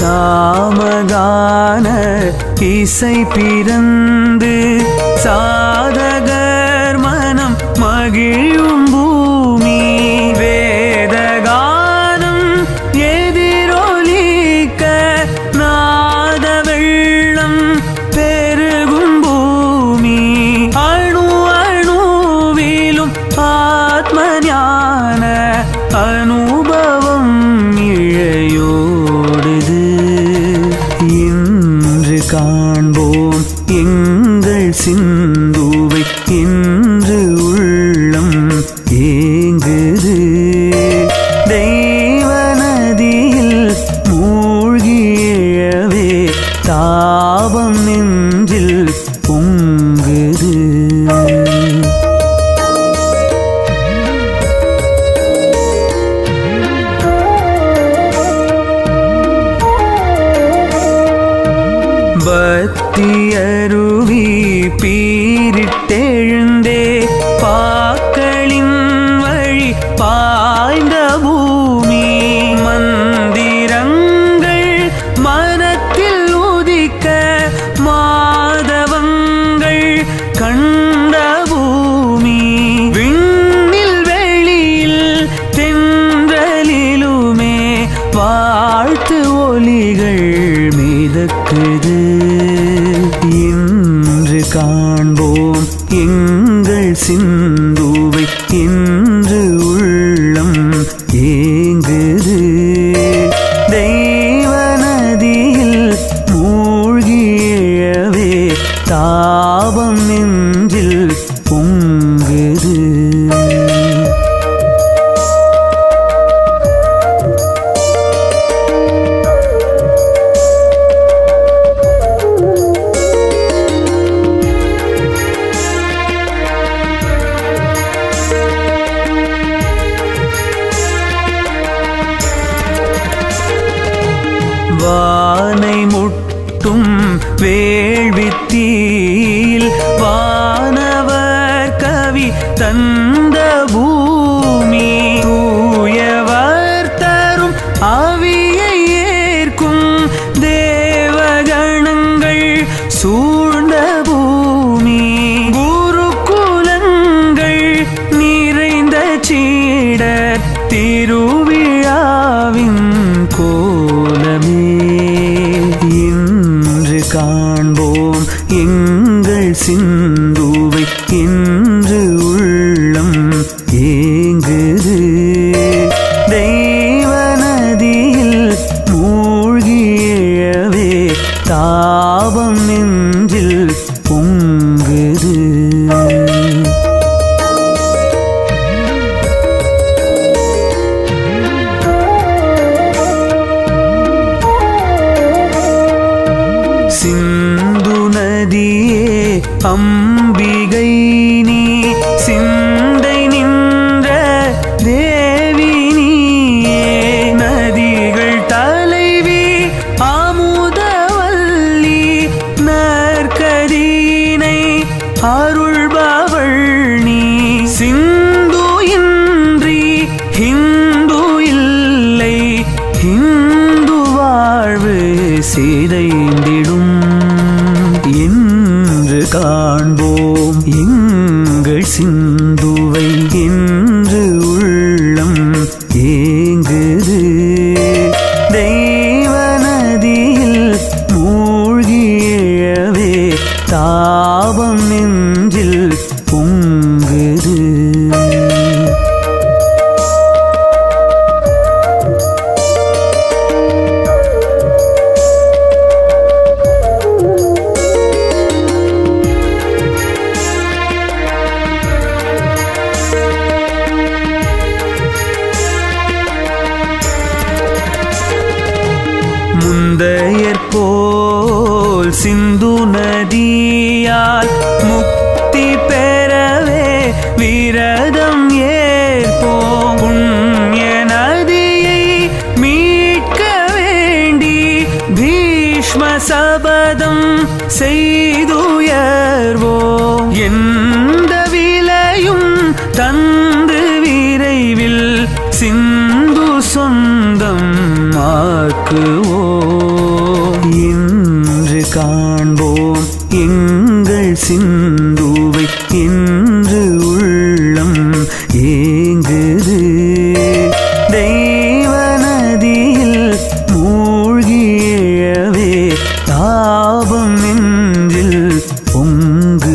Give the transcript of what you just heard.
சாமகான இசை பிறந்து சாதகர் மனம் மகிழும் பூமி வேதகானம் எதிரொலிக்க நாத வெள்ளம் பெருகும் பூமி அணு அணுவிலும் ஆத்ம ஞான அனுபவம் இழையோடுது இன்று காண்போம் எங்கள் சிந்துவை இன்று உள்ளம் ஏங்குது தெய்வ நதியில் மூழ்கி எழவே தாபம் நெஞ்சில் பொங்குது பக்தியருவி பீரிட்டெழுந்தே பாக்களின் வழி பாய்ந்த பூமி மந்திரங்கள் மனத்தில் உதிக்க மாதவங்கள் கண்ட பூமி விண்ணில் வெளியில் தென்றலிலுமே வாழ்த்து ஒலிகள் மிதக்குது இன்று காண்போம் எங்கள் சிந்துவை இன்று உள்ளம் ஏங்குது தெய்வ நதியில் மூழ்கி எழவே தாபம் நெஞ்சில் பொங்குது வானை முட்டும் வேள்வித்தீயில் வானவர் கவி தந்த பூமி தூயவர் தரும் ஆவியை ஏற்கும் தேவகணங்கள் சூழ்ந்த பூமி குருகுலங்கள் நிறைந்த சீடர் திருவிழாவின் கோலமே இன்று காண்போம் எங்கள் சிந்துவை இன்று உள்ளம் ஏங்குது தெய்வ நதியில் மூழ்கி எழவே தாபம் நெஞ்சில் பொங்குது சிந்து நதியே அம்பிகை நீ சிந்தை நின்ற தேவி நீயே நதிகள் தலைவி ஆமுதவல்லி நற்கதீனை அருள்பவள் நீ சிந்து இன்றி ஹிந்து இல்லை ஹிந்து வாழ்வு சிதைந்திடும் என்று காண்போம் எங்கள் சிந்துவை இன்று உள்ளம் ஏங்குது தெய்வ நதியில் மூழ்கி எழவே தாபம் நெஞ்சில் பொங்குது முந்தையற்போல் சிந்து நதியால் முக்தி பெறவே விரதம் ஏற்போம் புண்ணிய நதியை மீட்க வேண்டி பீஷ்ம சபதம் செய்துயர்வோம் எந்த விலையும் தந்து விரைவில் சிந்து சொந்தம் ஆக்குவோம் சிந்துவை என்று உள்ளம் ஏங்குது. தெய்வ நதியில் மூழ்கியவே தாபம் நெஞ்சில் பொங்கு